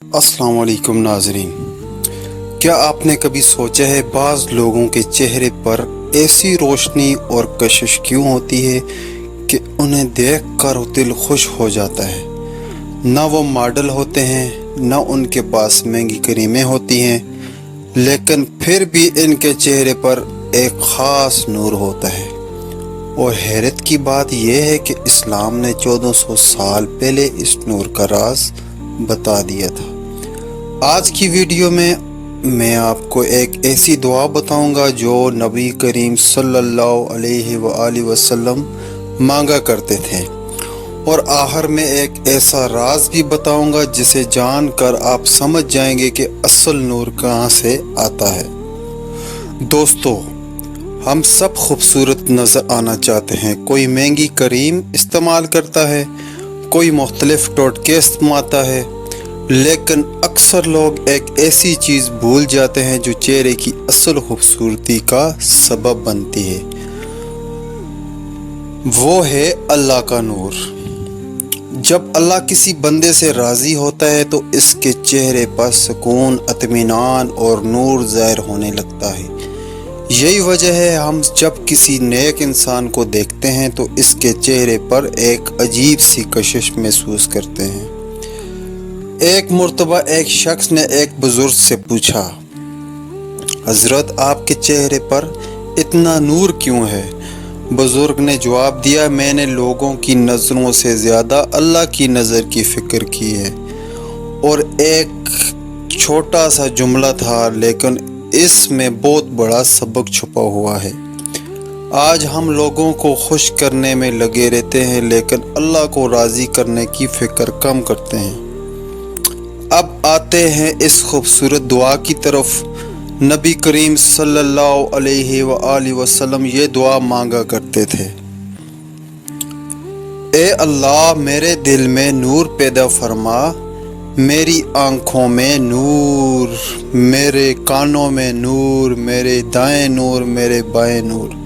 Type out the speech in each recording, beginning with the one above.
अस्सलाम वालेकुम नाज़रीन। क्या आपने कभी सोचा है बाज़ लोगों के चेहरे पर ऐसी रोशनी और कशिश क्यों होती है कि उन्हें देखकर दिल खुश हो जाता है। ना वो मॉडल होते हैं, ना उनके पास महंगी क्रीमें होती हैं, लेकिन फिर भी इनके चेहरे पर एक ख़ास नूर होता है। और हैरत की बात यह है कि इस्लाम ने 1400 साल पहले इस नूर का राज बता दिया था। आज की वीडियो में मैं आपको एक ऐसी दुआ बताऊंगा जो नबी करीम सल्लल्लाहु अलैहि वसल्लम मांगा करते थे, और आखिर में एक ऐसा राज भी बताऊंगा जिसे जानकर आप समझ जाएंगे कि असल नूर कहाँ से आता है। दोस्तों, हम सब खूबसूरत नज़र आना चाहते हैं। कोई महंगी क्रीम इस्तेमाल करता है, कोई मुख्तलिफ टोटके इस्तेमालता है, लेकिन अक्सर लोग एक ऐसी चीज़ भूल जाते हैं जो चेहरे की असल खूबसूरती का सबब बनती है। वो है अल्लाह का नूर। जब अल्लाह किसी बंदे से राज़ी होता है तो इसके चेहरे पर सुकून, इत्मीनान और नूर ज़ाहिर होने लगता है। यही वजह है हम जब किसी नेक इंसान को देखते हैं तो इसके चेहरे पर एक अजीब सी कशिश महसूस करते हैं। एक मर्तबा एक शख्स ने एक बुजुर्ग से पूछा, हज़रत आपके चेहरे पर इतना नूर क्यों है? बुजुर्ग ने जवाब दिया, मैंने लोगों की नज़रों से ज़्यादा अल्लाह की नज़र की फ़िक्र की है। और एक छोटा सा जुमला था, लेकिन इसमें बहुत बड़ा सबक छुपा हुआ है। आज हम लोगों को खुश करने में लगे रहते हैं, लेकिन अल्लाह को राज़ी करने की फ़िक्र कम करते हैं। अब आते हैं इस खूबसूरत दुआ की तरफ। नबी करीम सल्लल्लाहु अलैहि वसल्लम ये दुआ मांगा करते थे, ए अल्लाह मेरे दिल में नूर पैदा फरमा, मेरी आँखों में नूर, मेरे कानों में नूर, मेरे दाएं नूर, मेरे बाएं नूर,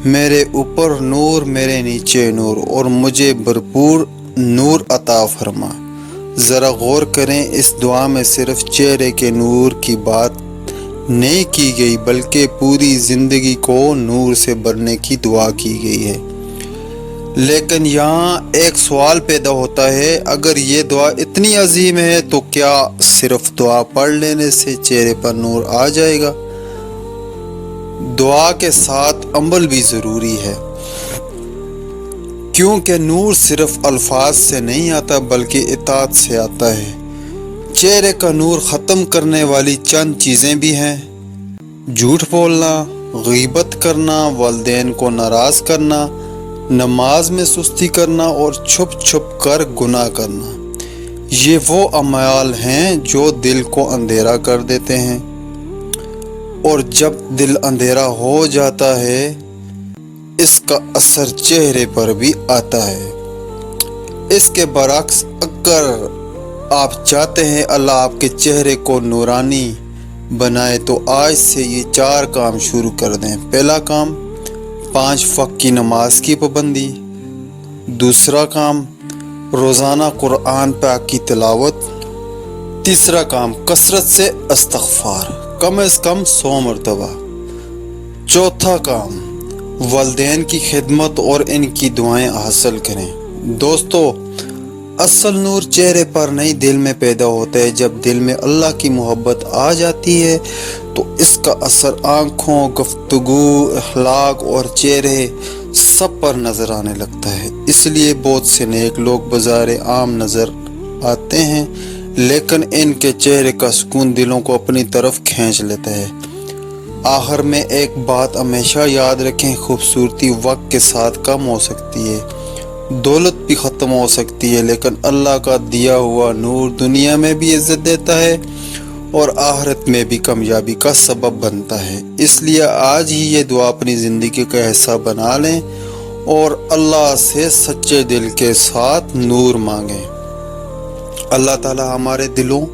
मेरे ऊपर नूर, मेरे नीचे नूर, और मुझे भरपूर नूर अता फरमा। ज़रा गौर करें, इस दुआ में सिर्फ चेहरे के नूर की बात नहीं की गई, बल्कि पूरी ज़िंदगी को नूर से भरने की दुआ की गई है। लेकिन यहाँ एक सवाल पैदा होता है, अगर ये दुआ इतनी अजीम है तो क्या सिर्फ दुआ पढ़ लेने से चेहरे पर नूर आ जाएगा? दुआ के साथ अमल भी ज़रूरी है, क्योंकि नूर सिर्फ अल्फाज से नहीं आता बल्कि इताअत से आता है। चेहरे का नूर ख़त्म करने वाली चंद चीज़ें भी हैं: झूठ बोलना, गीबत करना, वालिदैन को नाराज़ करना, नमाज में सुस्ती करना और छुप छुप कर गुनाह करना। ये वो अमाल हैं जो दिल को अंधेरा कर देते हैं, और जब दिल अंधेरा हो जाता है इसका असर चेहरे पर भी आता है। इसके बरक्स, अगर आप चाहते हैं अल्लाह आपके चेहरे को नूरानी बनाए तो आज से ये 4 काम शुरू कर दें। पहला काम, 5 वक्त की नमाज की पाबंदी। दूसरा काम, रोज़ाना कुरान पाक की तिलावत। तीसरा काम, कसरत से इस्तिग़फ़ार, कम से कम 100 मरतबा। चौथा काम, वालिदैन की खिदमत और इनकी दुआएं हासिल करें। दोस्तों, असल नूर चेहरे पर नहीं दिल में पैदा होता है। जब दिल में अल्लाह की मोहब्बत आ जाती है तो इसका असर आँखों, गुफ्तगू, अखलाक और चेहरे सब पर नज़र आने लगता है। इसलिए बहुत से नेक लोग बाज़ार आम नज़र आते हैं, लेकिन इनके चेहरे का सुकून दिलों को अपनी तरफ खींच लेता है। आखिर में एक बात हमेशा याद रखें, खूबसूरती वक्त के साथ कम हो सकती है, दौलत भी ख़त्म हो सकती है, लेकिन अल्लाह का दिया हुआ नूर दुनिया में भी इज़्ज़त देता है और आखिरत में भी कामयाबी का सबब बनता है। इसलिए आज ही ये दुआ अपनी ज़िंदगी का हिस्सा बना लें और अल्लाह से सच्चे दिल के साथ नूर मांगें। अल्लाह ताला हमारे दिलों,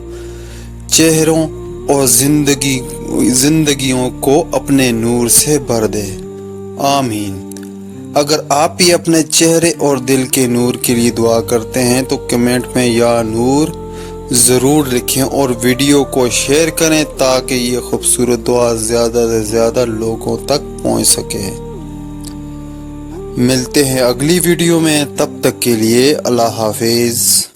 चेहरों और ज़िंदगियों को अपने नूर से भर दे। आमीन। अगर आप भी अपने चेहरे और दिल के नूर के लिए दुआ करते हैं तो कमेंट में या नूर ضرور لکھیں اور ویڈیو کو شیئر کریں تاکہ یہ خوبصورت دعا زیادہ سے زیادہ لوگوں تک پہنچ سکے۔ ملتے ہیں اگلی ویڈیو میں، تب تک کے لیے اللہ حافظ۔